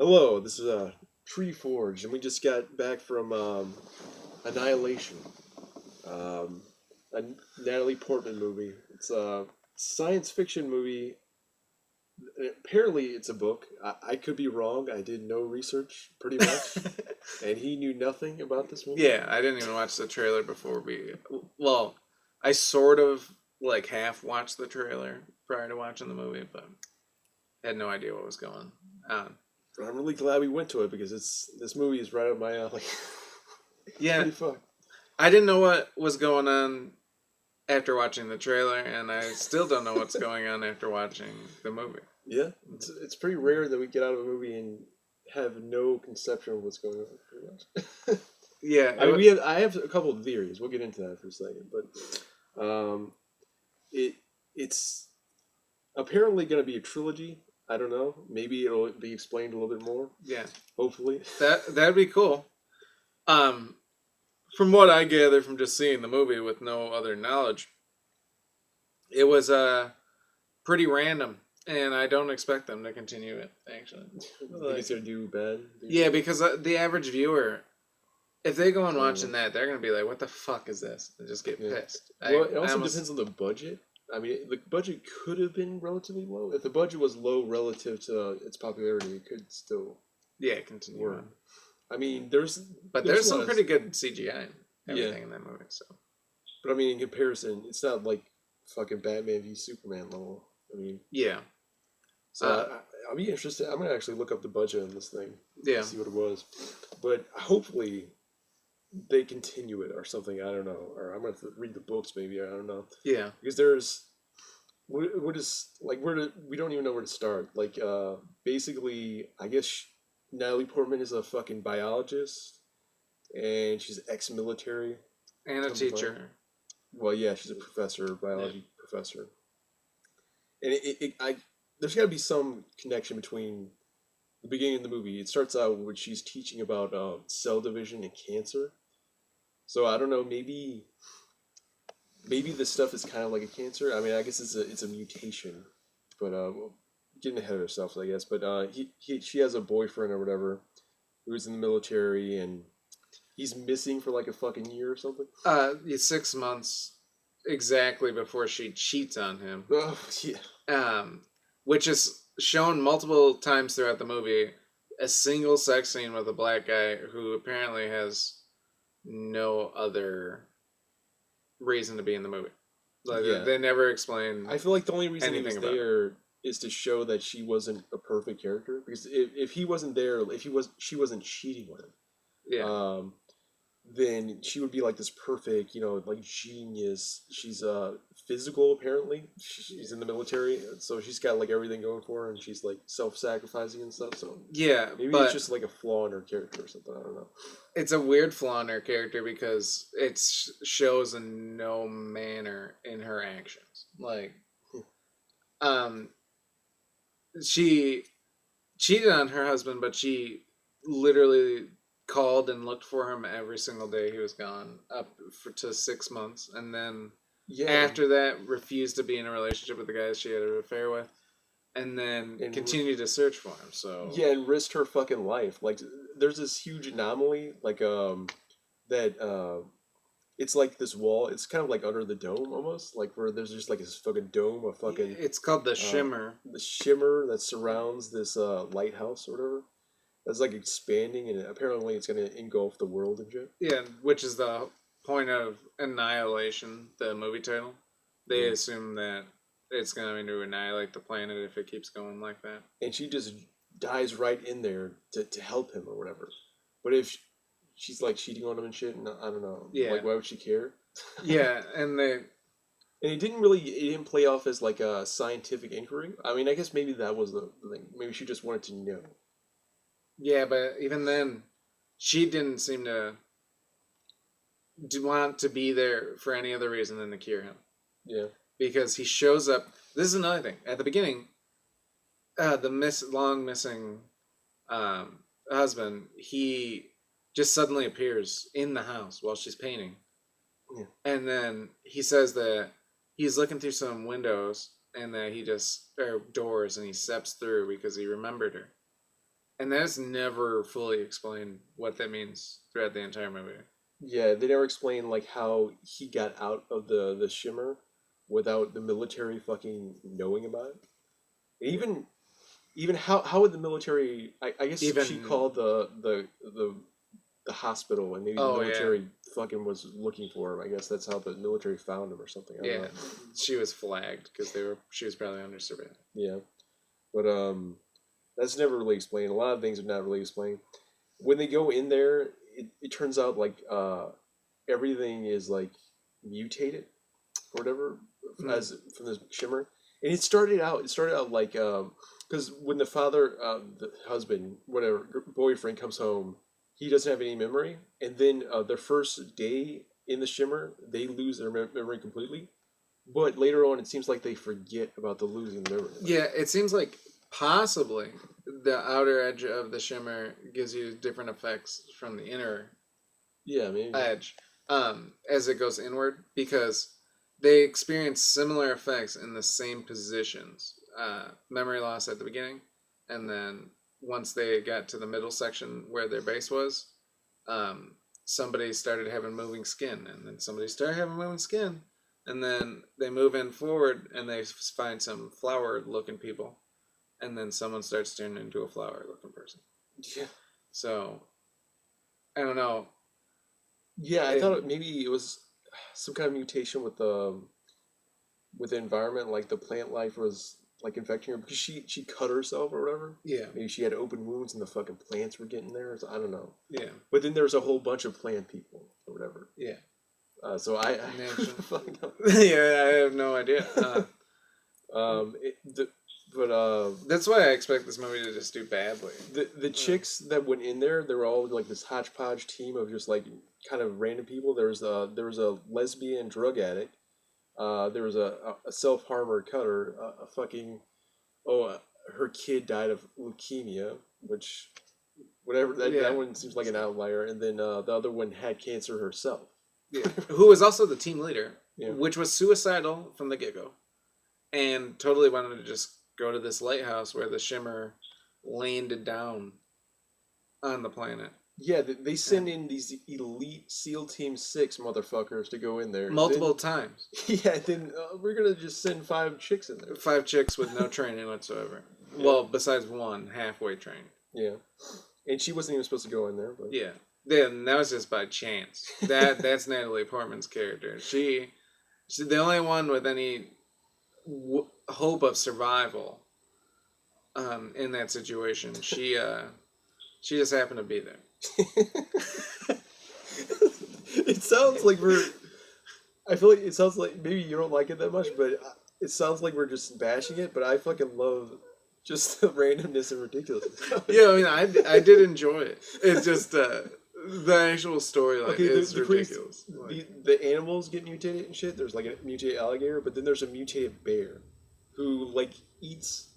Hello, this is Treeforged, and we just got back from Annihilation, um, a Natalie Portman movie. It's a science fiction movie. Apparently, it's a book. I could be wrong. I did no research, pretty much, and he knew nothing about this movie. Yeah, I didn't even watch the trailer before we. Well, I sort of like half watched the trailer prior to watching the movie, but had no idea what was going on. But I'm really glad we went to it because this movie is right up my alley. It's Yeah, pretty fun. I didn't know what was going on after watching the trailer, and I still don't know what's going on after watching the movie. Yeah, it's pretty rare that we get out of a movie and have no conception of what's going on, pretty much. Yeah, I mean, I have a couple of theories. We'll get into that for a second, but it it's apparently going to be a trilogy. I don't know. Maybe it'll be explained a little bit more. yeah, Hopefully. that'd be cool. Um, from what I gather from just seeing the movie with no other knowledge, it was pretty random, and I don't expect them to continue it. Actually, Think it's gonna do bad? yeah, because the average viewer, if they go and watching Yeah. that, they're gonna be like, "What the fuck is this?" and just get Yeah. pissed. Well, it also depends on the budget. I mean, the budget could have been relatively low. If the budget was low relative to its popularity, it could still yeah, continue work. on. I mean, But there's there's a lot some of pretty good CGI and everything in that movie. So but I mean, in comparison, it's not like fucking Batman v Superman level. I mean, yeah, so I'll be interested. I'm gonna actually look up the budget on this thing, yeah, see what it was. But hopefully, they continue it or something. I don't know. Or I'm gonna read the books maybe. I don't know yeah. because there's what is like we don't even know where to start. Like basically, I guess Natalie Portman is a fucking biologist and she's ex-military. And a teacher. Well, yeah, she's a professor, biology professor, and there's got to be some connection between the beginning of the movie. It starts out when she's teaching about cell division and cancer. So I don't know, maybe this stuff is kind of like a cancer. I mean, I guess it's a mutation, but well, getting ahead of ourselves, I guess. But she has a boyfriend or whatever who's in the military, and he's missing for like a fucking year or something. 6 months exactly before she cheats on him. Oh yeah. Which is shown multiple times throughout the movie. A single sex scene with a black guy who apparently has no other reason to be in the movie. Like Yeah. they never explain. I feel like the only reason he was anything about there is to show that she wasn't a perfect character. Because if he wasn't there, if she wasn't cheating on him, Yeah, then she would be like this perfect, like genius. She's physical apparently. She's in the military, so she's got like everything going for her, and she's like self-sacrificing and stuff. So yeah, maybe but it's just like a flaw in her character or something. I don't know. it's a weird flaw in her character because it shows in no manner in her actions. Like, um, she cheated on her husband, but she literally called and looked for him every single day he was gone to 6 months, and then Yeah, after that refused to be in a relationship with the guys she had an affair with, and then And- continued to search for him. So yeah, and risked her fucking life. Like, there's this huge anomaly, like that it's like this wall. It's kind of like under the dome almost, like where there's just like this fucking dome of fucking it's called the shimmer. the shimmer that surrounds this lighthouse or whatever. That's like expanding, and apparently it's gonna engulf the world and shit. Yeah, which is the point of Annihilation, the movie title. They assume that it's going to annihilate the planet if it keeps going like that. And she just dies right in there to help him or whatever. But if she's like cheating on him and shit, and I don't know. Yeah. Like, why would she care? Yeah, and they And it didn't play off as like a scientific inquiry. I mean, I guess maybe that was the thing. Maybe she just wanted to know. yeah, but even then, she didn't seem to want to be there for any other reason than to cure him. Yeah. Because he shows up. This is another thing. At the beginning, the long missing husband, he just suddenly appears in the house while she's painting. Yeah. And then he says that he's looking through some windows and that or doors, and he steps through because he remembered her. And that's never fully explained what that means throughout the entire movie. Yeah, they never explain like how he got out of the shimmer without the military fucking knowing about it. And even how would the military? I guess she Even, called the hospital, and maybe the oh yeah, military fucking was looking for him. I guess that's how the military found him or something. I don't yeah, know. she was flagged because she was probably under surveillance. Yeah, but that's never really explained. A lot of things are not really explained. When they go in there, it turns out like everything is like mutated or whatever Mm. as from the shimmer. And it started out like because when the father, the husband, whatever boyfriend comes home, he doesn't have any memory, and then their first day in the shimmer, they lose their memory completely. But later on, it seems like they forget about the losing the memory. Yeah, it seems like possibly the outer edge of the shimmer gives you different effects from the inner Yeah, maybe. edge as it goes inward because they experience similar effects in the same positions. Memory loss at the beginning, and then once they got to the middle section where their base was, somebody started having moving skin, and then somebody started having moving skin, and then they move in forward and they find some flower looking people, and then someone starts turning into a flower looking person. Yeah. So I don't know. Yeah, I It, thought maybe it was some kind of mutation with the environment, like the plant life was like infecting her because she cut herself or whatever. yeah, Maybe she had open wounds and the fucking plants were getting there. So I don't know. yeah, But then there's a whole bunch of plant people or whatever. yeah. So I Nation. fucking know. Yeah, I have no idea. It, but That's why I expect this movie to just do badly. the chicks that went in there, they were all like this hodgepodge team of just like kind of random people. There was a lesbian drug addict. There was a self harmer cutter. A fucking her kid died of leukemia, which whatever Yeah, that one seems like an outlier. And then the other one had cancer herself. yeah. Who was also the team leader, Yeah. which was suicidal from the get go, and totally wanted to just go to this lighthouse where the shimmer landed down on the planet Yeah, they send in these elite SEAL Team 6 motherfuckers to go in there. multiple times. Yeah, then we're gonna just send 5 chicks in there. 5 chicks with no training whatsoever. Yeah. Well, besides one halfway trained. Yeah, and she wasn't even supposed to go in there. But Yeah. Then that was just by chance. That's Natalie Portman's character. She's the only one with any hope of survival in that situation. She just happened to be there. It sounds like we're. I feel like it sounds like maybe you don't like it that much, but it sounds like we're just bashing it. But I fucking love just the randomness and ridiculousness. Yeah, I mean, I did enjoy it. It's just the actual storyline Okay, is ridiculous. the animals get mutated and shit. There's like a mutated alligator, but then there's a mutated bear, who like eats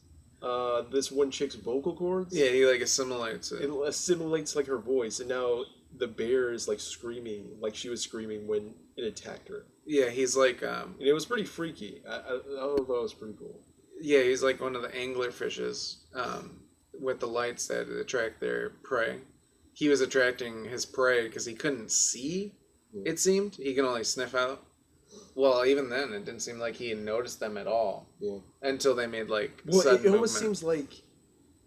this one chick's vocal cords. Yeah, he like assimilates it. It assimilates like her voice, and now the bear is like screaming, like she was screaming when it attacked her. Yeah, he's like And it was pretty freaky. I thought it was pretty cool. yeah, he's like one of the angler fishes with the lights that attract their prey. He was attracting his prey because he couldn't see. Yeah. It seemed he can only sniff out. Well, even then, it didn't seem like he had noticed them at all. Yeah. Until they made like Well, sudden it almost movement. seems like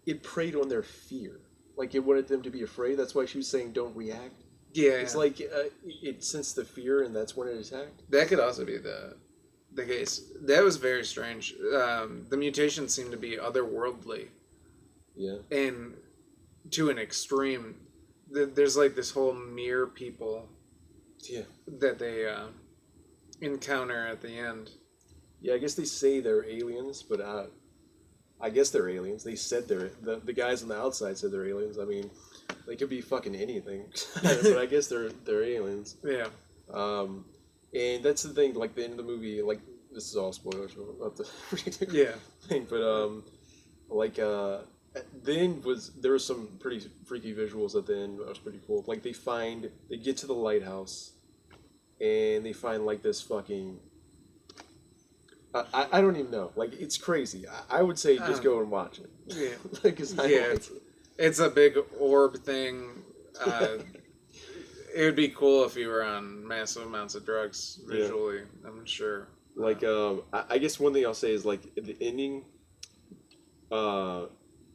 it preyed on their fear. Like it wanted them to be afraid. That's why she was saying, "Don't react." Yeah, It's like it sensed the fear, and that's when it attacked. that could also be the case. That was very strange. The mutations seem to be otherworldly Yeah. and to an extreme. There's like this whole mere people Yeah. that they encounter at the end. Yeah. I guess they say they're aliens, but I guess they're aliens. They said the guys on the outside said they're aliens. I mean, they could be fucking anything, but I guess they're aliens. Yeah. And that's the thing. Like the end of the movie, like this is all spoilers. So I'll have to read the Yeah. thing, but like then there was some pretty freaky visuals at the end. That was pretty cool. Like they get to the lighthouse, and they find like this fucking. I don't even know. Like it's crazy. I would say just go and watch it. Yeah. Because I Yeah, liked it. It's a big orb thing. Uh, it would be cool if you were on massive amounts of drugs visually. Yeah. I'm sure. Like, I guess one thing I'll say is like the ending. Uh,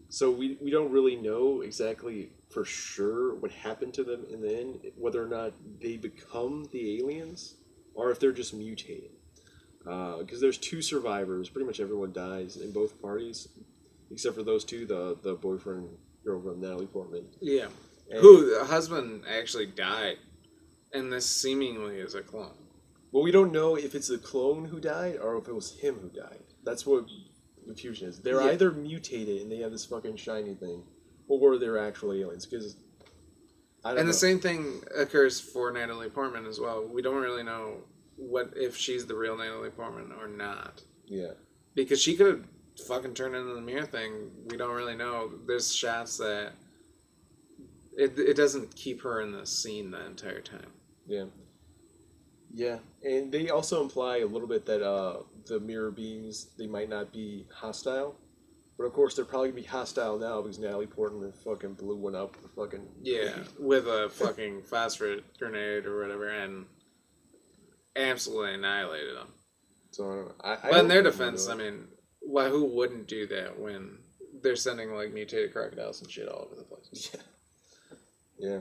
so we don't really know exactly for sure what happened to them in the end, whether or not they become the aliens or if they're just mutated. Because there's two survivors. Pretty much everyone dies in both parties, except for those two, the boyfriend, girlfriend, Natalie Portman. Yeah. And, who the husband actually died, and this seemingly is a clone. Well, we don't know if it's the clone who died or if it was him who died. That's what confusion is. They're either mutated and they have this fucking shiny thing, or they're actual aliens. Because the same thing occurs for Natalie Portman as well. We don't really know what if she's the real Natalie Portman or not. Yeah. Because she could have fucking turned into the mirror thing. We don't really know. There's shots that it doesn't keep her in the scene the entire time. Yeah. Yeah, and they also imply a little bit that the mirror beings, they might not be hostile. But of course, they're probably going to be hostile now because Natalie Portman fucking blew one up. Fucking yeah, with a fucking phosphorus grenade or whatever, and absolutely annihilated them. So I don't know. But in their defense, I mean, who wouldn't do that when they're sending like mutated crocodiles and shit all over the place? Yeah. Yeah.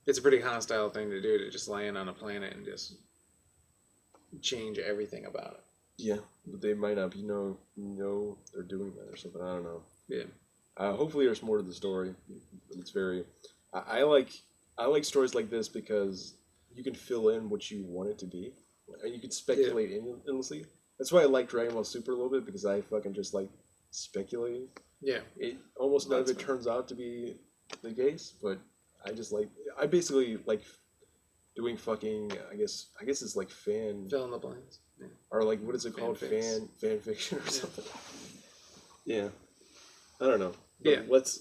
It's a pretty hostile thing to do, to just land on a planet and just change everything about it. Yeah, but they might not be know they're doing that or something. I don't know. Yeah. Hopefully, there's more to the story. It's very. I like stories like this because you can fill in what you want it to be, and you can speculate endlessly. That's why I like Dragon Ball Super a little bit, because I fucking just like speculating. Yeah. It almost none of it turns out to be the case, but I basically like doing fucking I guess it's like fan fill in the blanks. Yeah. Or like what is it called? Fan fiction or something. Yeah. I don't know. But yeah. Let's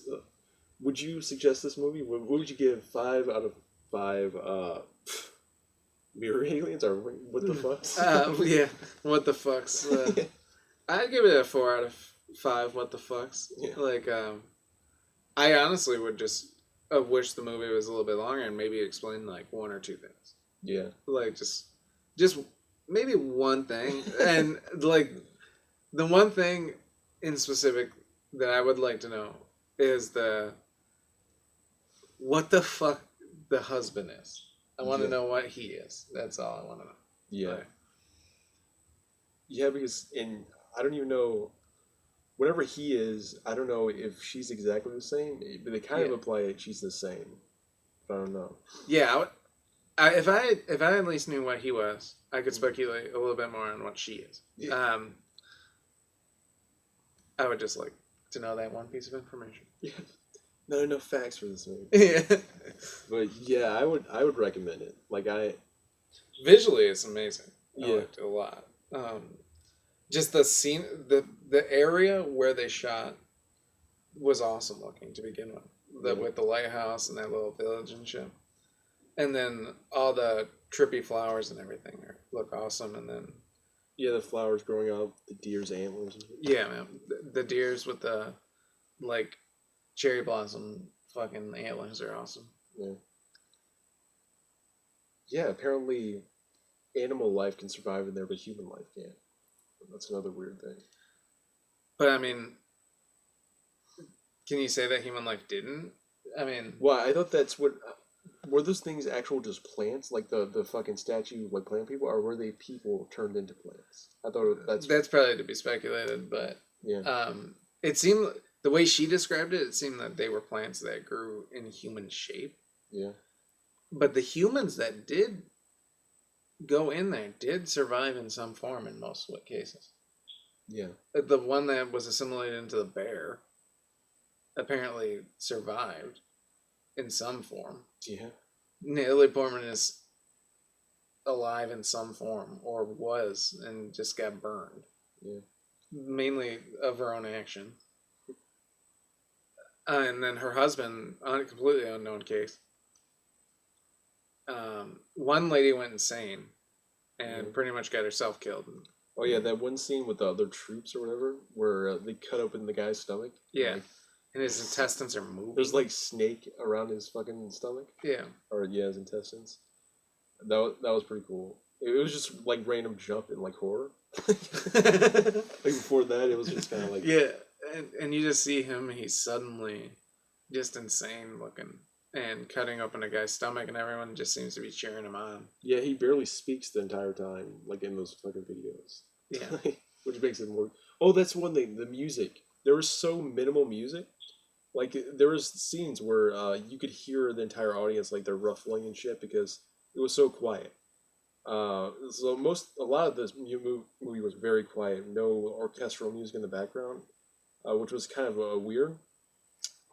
would you suggest this movie? What would you give 5 out of 5 mirror aliens or what the fucks? Yeah. What the fucks? I'd give it a 4 out of 5 what the fucks. Yeah. Like I honestly would just wish the movie was a little bit longer and maybe explain like 1 or 2 things. Yeah. Like just maybe one thing. And like the one thing in specific that I would like to know is what the fuck the husband is. I want to know what he is. That's all I want to know. Yeah. Like, yeah, because I don't even know. Whatever he is, I don't know if she's exactly the same. But they kind of imply that she's the same. But I don't know. Yeah, if I at least knew what he was, I could speculate a little bit more on what she is. Yeah. I would just like to know that one piece of information. Yeah. Not enough facts for this movie. Yeah. But yeah, I would recommend it. Like visually, it's amazing. I liked it a lot. Just the scene, the area where they shot was awesome looking to begin with. With the lighthouse and that little village and shit. And then all the trippy flowers and everything look awesome. And then the flowers growing up, the deer's antlers. Yeah, man, the deers with the like cherry blossom fucking antlers are awesome. Yeah. Yeah, apparently animal life can survive in there, but human life can't. That's another weird thing. But I mean, can you say that human life didn't? I mean, well, I thought that's what. Were those things actual just plants, like the fucking statue, like plant people, or were they people turned into plants? I thought that's probably to be speculated, but yeah. It seemed the way she described it, it seemed that they were plants that grew in human shape. Yeah. But the humans that did go in there did survive in some form in most cases. Yeah. The one that was assimilated into the bear apparently survived in some form. Yeah. Natalie Portman is alive in some form, or was, and just got burned. Yeah. Mainly of her own action. And then her husband, on a completely unknown case. One lady went insane and pretty much got herself killed. Oh yeah, that one scene with the other troops or whatever, where they cut open the guy's stomach. Yeah, And his intestines are moving. There's like snake around his fucking stomach, Yeah. or yeah, his intestines. That was pretty cool. It was just like random jump in like horror. Like before that, it was just kind of like Yeah, and you just see him. He's suddenly just insane looking and cutting open a guy's stomach, and everyone just seems to be cheering him on. yeah, he barely speaks the entire time, like in those fucking videos. Yeah. Which makes it more. Oh, that's one thing. The music. There was so minimal music. Like there was scenes where you could hear the entire audience like they're ruffling and shit because it was so quiet. So a lot of this movie was very quiet, no orchestral music in the background, which was kind of weird.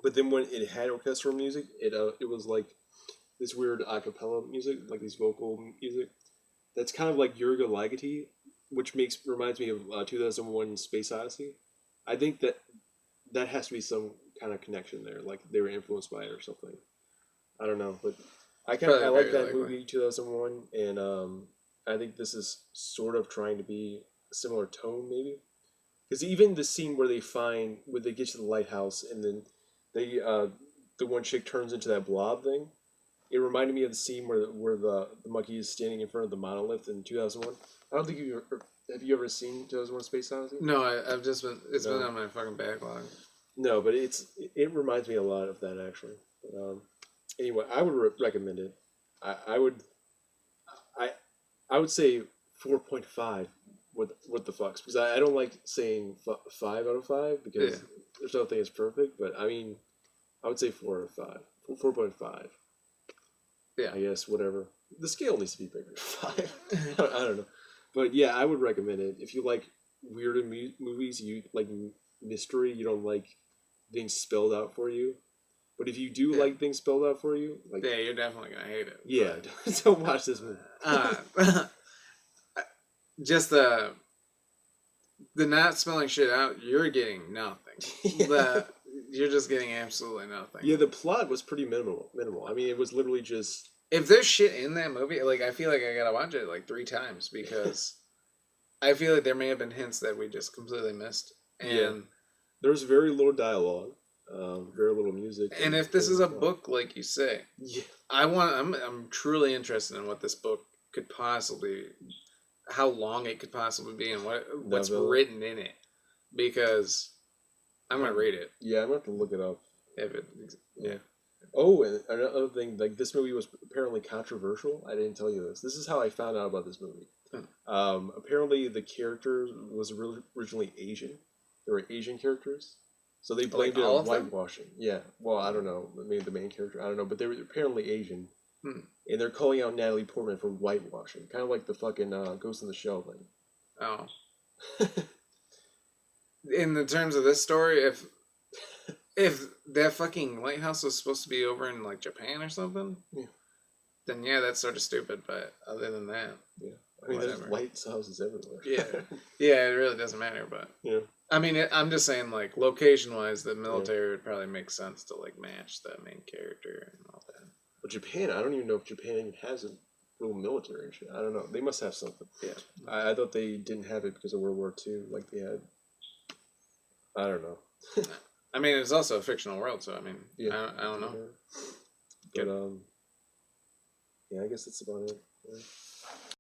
But then when it had orchestral music, it was like this weird a cappella music, like these vocal music. That's kind of like Yurga Ligeti, which reminds me of 2001 Space Odyssey. I think that has to be some kind of connection there, like they were influenced by it or something. I don't know, but I like Very that likely. movie 2001, and I think this is sort of trying to be a similar tone, maybe. Because even the scene where they get to the lighthouse, and then the one chick turns into that blob thing. It reminded me of the scene where the monkey is standing in front of the monolith in 2001. I don't think have you ever seen 2001 Space Odyssey? No, I've just it's been No. on my fucking backlog. No, but it reminds me a lot of that actually. But, anyway, I would recommend it. I would I would say 4.5 what the fucks because I don't like saying 5 out of 5 because Yeah. there's nothing is perfect. But I mean, I would say 4 out of 5, 4.5. Yeah. I guess whatever. The scale needs to be bigger. 5. I don't know, but yeah, I would recommend it if you like weird movies. You like mystery. You don't like things spelled out for you. But if you do like things spelled out for you, like Yeah, you're definitely gonna hate it. yeah, don't watch this movie. Just the not spelling shit out, you're getting nothing. Yeah. You're just getting absolutely nothing. Yeah, the plot was pretty minimal. I mean, it was literally just If there's shit in that movie, like I feel like I gotta watch it like 3 times because I feel like there may have been hints that we just completely missed. And Yeah. There's very little dialogue, very little music. and if this is a book, like you say, yeah, I'm truly interested in what this book could possibly, how long it could possibly be, and what's Novel. written in it, because I'm gonna read it yeah, I'm gonna have to look it up. if it. Yeah. Oh, and another thing, like this movie was apparently controversial. I didn't tell you this. This is how I found out about this movie. Apparently, the character was originally Asian. There were Asian characters, so they blamed it all on of them? whitewashing. Yeah, well, I don't know, maybe the main character. I don't know, but they were apparently Asian, Hmm. and they're calling out Natalie Portman for whitewashing, kind of like the fucking Ghost in the Shell thing. Oh. In the terms of this story, if that fucking lighthouse was supposed to be over in like Japan or something, Yeah. then yeah, that's sort of stupid. But other than that, Yeah, I mean, there's whatever. lighthouses everywhere. yeah, it really doesn't matter. But Yeah. I mean, I'm just saying, like location wise, the military would probably make sense to like match the main character and all that. But Japan, I don't even know if Japan even has a real military and shit. I don't know. They must have something. Yeah. I thought they didn't have it because of World War II, like they had. I don't know. I mean, it's also a fictional world, so I mean, Yeah. I don't know. But yeah, I guess that's about it. Yeah.